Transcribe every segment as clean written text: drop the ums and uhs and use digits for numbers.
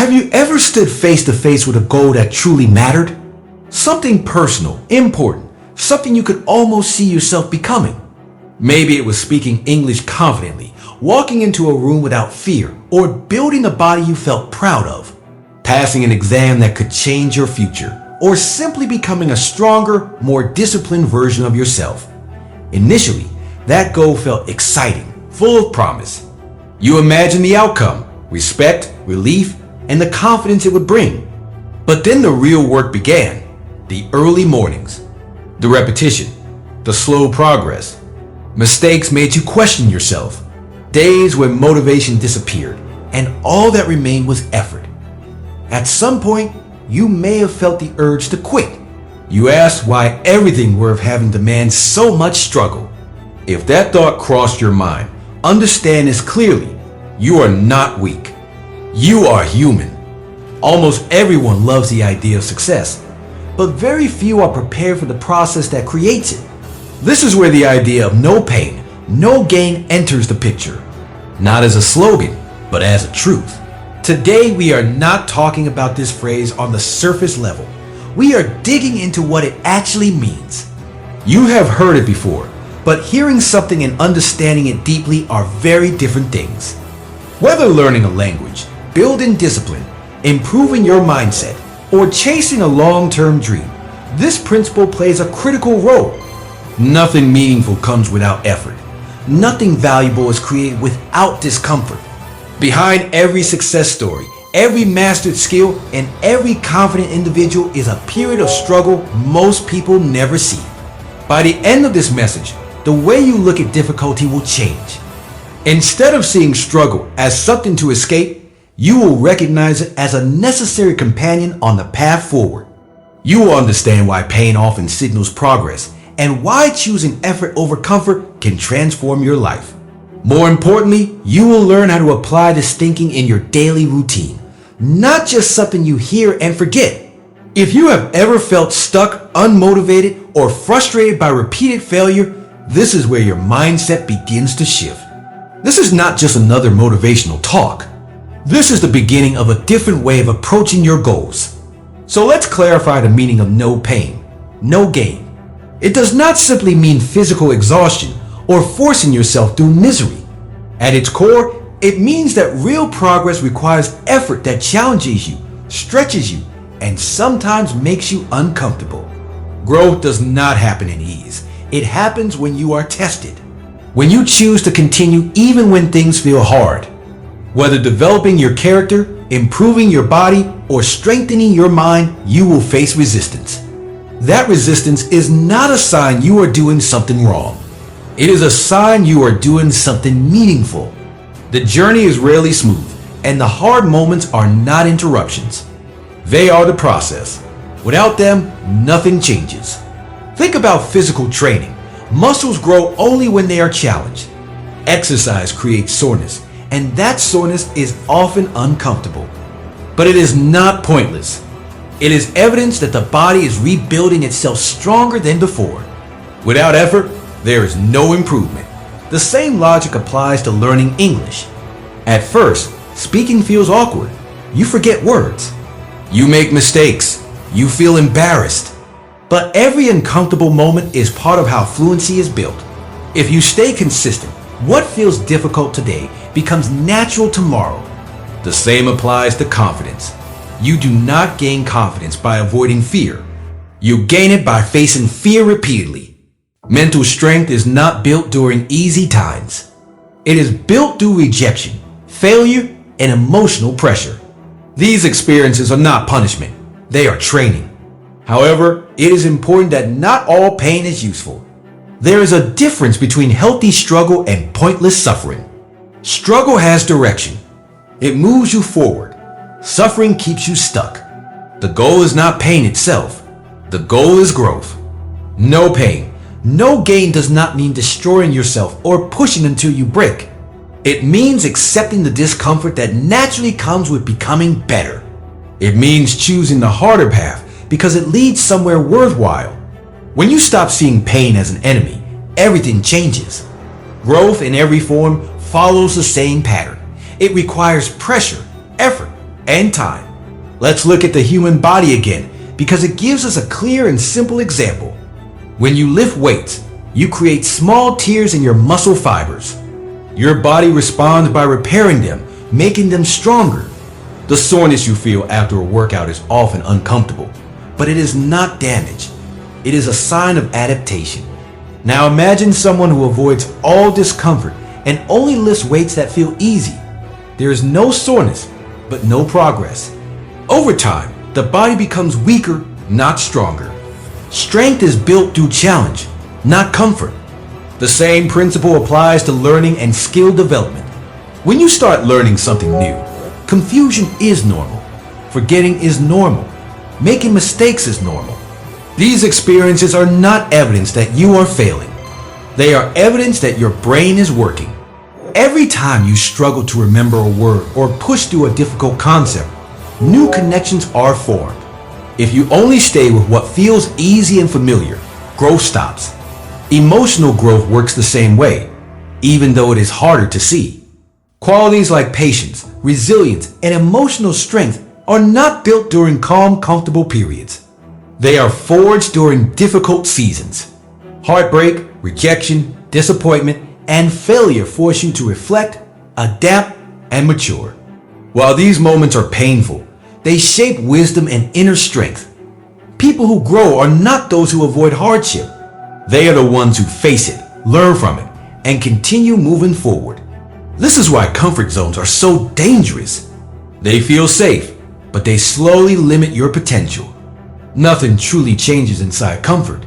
Have you ever stood face to face with a goal that truly mattered? Something personal, important, something you could almost see yourself becoming. Maybe it was speaking English confidently, walking into a room without fear, or building a body you felt proud of. Passing an exam that could change your future, or simply becoming a stronger, more disciplined version of yourself. Initially, that goal felt exciting, full of promise. You imagined the outcome, respect, relief, and the confidence it would bring. But then the real work began. The early mornings, the repetition, the slow progress. Mistakes made you question yourself. Days when motivation disappeared, and all that remained was effort. At some point, you may have felt the urge to quit. You asked why everything worth having demands so much struggle. If that thought crossed your mind, understand this clearly. You are not weak. You are human. Almost everyone loves the idea of success, but very few are prepared for the process that creates it. This is where the idea of no pain, no gain enters the picture. Not as a slogan, but as a truth. Today we are not talking about this phrase on the surface level. We are digging into what it actually means. You have heard it before, but hearing something and understanding it deeply are very different things. Whether learning a language, building discipline, improving your mindset, or chasing a long-term dream, this principle plays a critical role. Nothing meaningful comes without effort. Nothing valuable is created without discomfort. Behind every success story, every mastered skill, and every confident individual is a period of struggle most people never see. By the end of this message, the way you look at difficulty will change. Instead of seeing struggle as something to escape, you will recognize it as a necessary companion on the path forward. You will understand why pain often signals progress and why choosing effort over comfort can transform your life. More importantly, you will learn how to apply this thinking in your daily routine, not just something you hear and forget. If you have ever felt stuck, unmotivated, or frustrated by repeated failure, this is where your mindset begins to shift. This is not just another motivational talk. This is the beginning of a different way of approaching your goals. So let's clarify the meaning of no pain, no gain. It does not simply mean physical exhaustion or forcing yourself through misery. At its core, it means that real progress requires effort that challenges you, stretches you, and sometimes makes you uncomfortable. Growth does not happen in ease. It happens when you are tested. When you choose to continue even when things feel hard. Whether developing your character, improving your body, or strengthening your mind, you will face resistance. That resistance is not a sign you are doing something wrong. It is a sign you are doing something meaningful. The journey is rarely smooth, and the hard moments are not interruptions. They are the process. Without them, nothing changes. Think about physical training. Muscles grow only when they are challenged. Exercise creates soreness, and that soreness is often uncomfortable. But it is not pointless. It is evidence that the body is rebuilding itself stronger than before. Without effort, there is no improvement. The same logic applies to learning English. At first, speaking feels awkward. You forget words. You make mistakes. You feel embarrassed. But every uncomfortable moment is part of how fluency is built. If you stay consistent, what feels difficult today becomes natural tomorrow. The same applies to confidence. You do not gain confidence by avoiding fear. You gain it by facing fear repeatedly. Mental strength is not built during easy times. It is built through rejection, failure, and emotional pressure. These experiences are not punishment. They are training. However, it is important that not all pain is useful. There is a difference between healthy struggle and pointless suffering. Struggle has direction. It moves you forward. Suffering keeps you stuck. The goal is not pain itself. The goal is growth. No pain, no gain does not mean destroying yourself or pushing until you break. It means accepting the discomfort that naturally comes with becoming better. It means choosing the harder path because it leads somewhere worthwhile. When you stop seeing pain as an enemy, everything changes. Growth in every form follows the same pattern. It requires pressure, effort, and time. Let's look at the human body again because it gives us a clear and simple example. When you lift weights, you create small tears in your muscle fibers. Your body responds by repairing them, making them stronger. The soreness you feel after a workout is often uncomfortable, but it is not damage. It is a sign of adaptation. Now imagine someone who avoids all discomfort and only lifts weights that feel easy. There is no soreness, but no progress. Over time, the body becomes weaker, not stronger. Strength is built through challenge, not comfort. The same principle applies to learning and skill development. When you start learning something new, confusion is normal. Forgetting is normal. Making mistakes is normal. These experiences are not evidence that you are failing. They are evidence that your brain is working. Every time you struggle to remember a word or push through a difficult concept, new connections are formed. If you only stay with what feels easy and familiar, growth stops. Emotional growth works the same way, even though it is harder to see. Qualities like patience, resilience, and emotional strength are not built during calm, comfortable periods. They are forged during difficult seasons. Heartbreak, rejection, disappointment, and failure force you to reflect, adapt, and mature. While these moments are painful, they shape wisdom and inner strength. People who grow are not those who avoid hardship. They are the ones who face it, learn from it, and continue moving forward. This is why comfort zones are so dangerous. They feel safe, but they slowly limit your potential. Nothing truly changes inside comfort.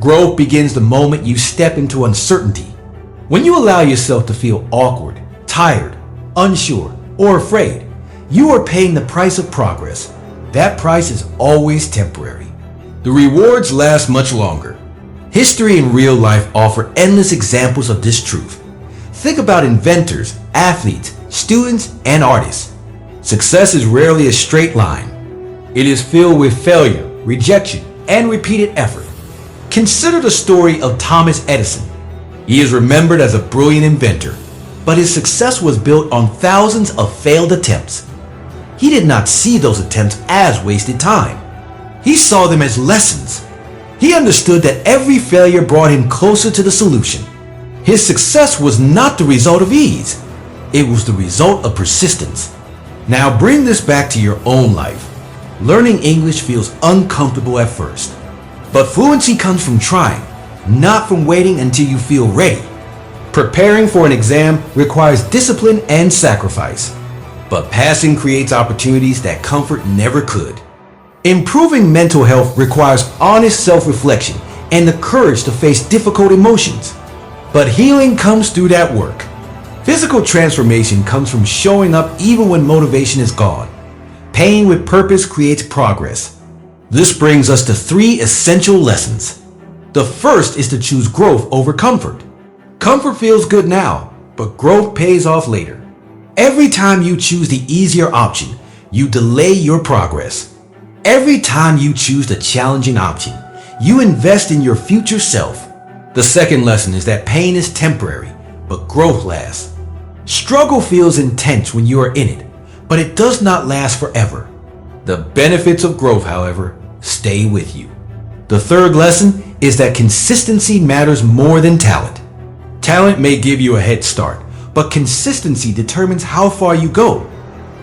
Growth begins the moment you step into uncertainty. When you allow yourself to feel awkward, tired, unsure, or afraid, you are paying the price of progress. That price is always temporary. The rewards last much longer. History and real life offer endless examples of this truth. Think about inventors, athletes, students, and artists. Success is rarely a straight line. It is filled with failure, rejection, and repeated effort. Consider the story of Thomas Edison. He is remembered as a brilliant inventor, but his success was built on thousands of failed attempts. He did not see those attempts as wasted time. He saw them as lessons. He understood that every failure brought him closer to the solution. His success was not the result of ease. It was the result of persistence. Now bring this back to your own life. Learning English feels uncomfortable at first, but fluency comes from trying, not from waiting until you feel ready. Preparing for an exam requires discipline and sacrifice, but passing creates opportunities that comfort never could. Improving mental health requires honest self-reflection and the courage to face difficult emotions. But healing comes through that work. Physical transformation comes from showing up even when motivation is gone. Pain with purpose creates progress. This brings us to 3 essential lessons. The first is to choose growth over comfort. Comfort feels good now, but growth pays off later. Every time you choose the easier option, you delay your progress. Every time you choose the challenging option, you invest in your future self. The second lesson is that pain is temporary, but growth lasts. Struggle feels intense when you are in it, but it does not last forever. The benefits of growth, however, stay with you. The third lesson is that consistency matters more than talent. Talent may give you a head start, but consistency determines how far you go.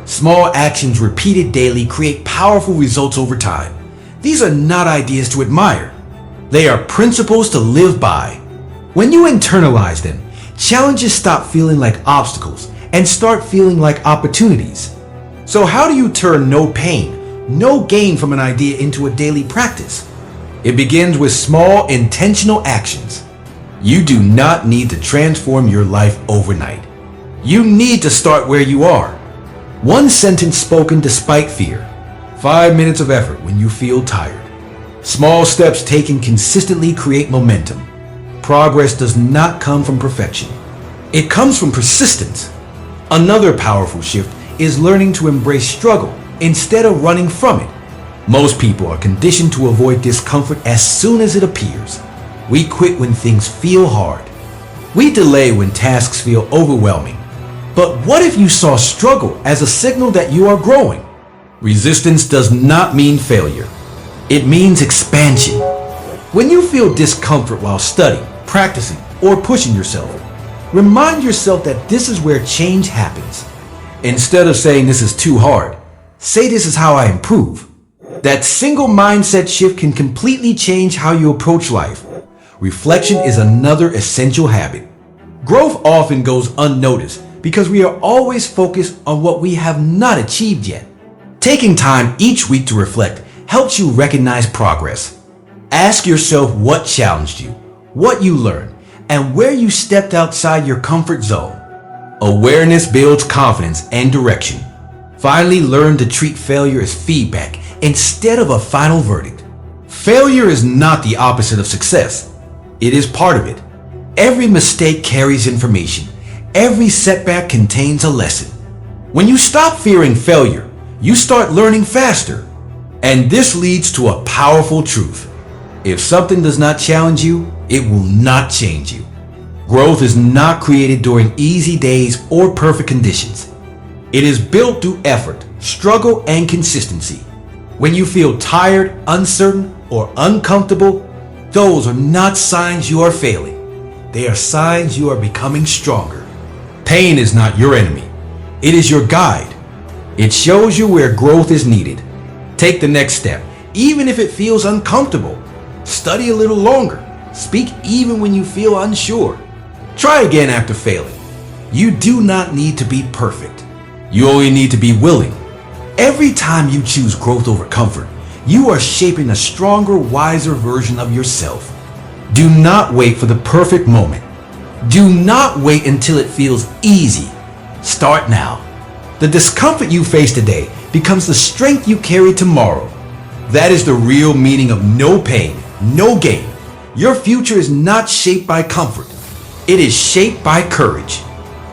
Small actions repeated daily create powerful results over time. These are not ideas to admire. They are principles to live by. When you internalize them, challenges stop feeling like obstacles and start feeling like opportunities. So how do you turn no pain, no gain from an idea into a daily practice? It begins with small, intentional actions. You do not need to transform your life overnight. You need to start where you are. One sentence spoken despite fear. 5 minutes of effort when you feel tired. Small steps taken consistently create momentum. Progress does not come from perfection. It comes from persistence. Another powerful shift is learning to embrace struggle instead of running from it. Most people are conditioned to avoid discomfort as soon as it appears. We quit when things feel hard. We delay when tasks feel overwhelming. But what if you saw struggle as a signal that you are growing? Resistance does not mean failure. It means expansion. When you feel discomfort while studying, practicing, or pushing yourself, remind yourself that this is where change happens. Instead of saying this is too hard, say this is how I improve. That single mindset shift can completely change how you approach life. Reflection is another essential habit. Growth often goes unnoticed because we are always focused on what we have not achieved yet. Taking time each week to reflect helps you recognize progress. Ask yourself what challenged you, what you learned, and where you stepped outside your comfort zone. Awareness builds confidence and direction. Finally, learn to treat failure as feedback instead of a final verdict. Failure is not the opposite of success. It is part of it. Every mistake carries information. Every setback contains a lesson. When you stop fearing failure, you start learning faster. And this leads to a powerful truth. If something does not challenge you, it will not change you. Growth is not created during easy days or perfect conditions. It is built through effort, struggle, and consistency. When you feel tired, uncertain, or uncomfortable, those are not signs you are failing. They are signs you are becoming stronger. Pain is not your enemy. It is your guide. It shows you where growth is needed. Take the next step, even if it feels uncomfortable. Study a little longer. Speak even when you feel unsure. Try again after failing. You do not need to be perfect. You only need to be willing. Every time you choose growth over comfort, you are shaping a stronger, wiser version of yourself. Do not wait for the perfect moment. Do not wait until it feels easy. Start now. The discomfort you face today becomes the strength you carry tomorrow. That is the real meaning of no pain, no gain. Your future is not shaped by comfort. It is shaped by courage.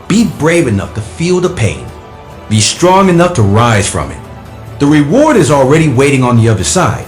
Be brave enough to feel the pain. Be strong enough to rise from it. The reward is already waiting on the other side.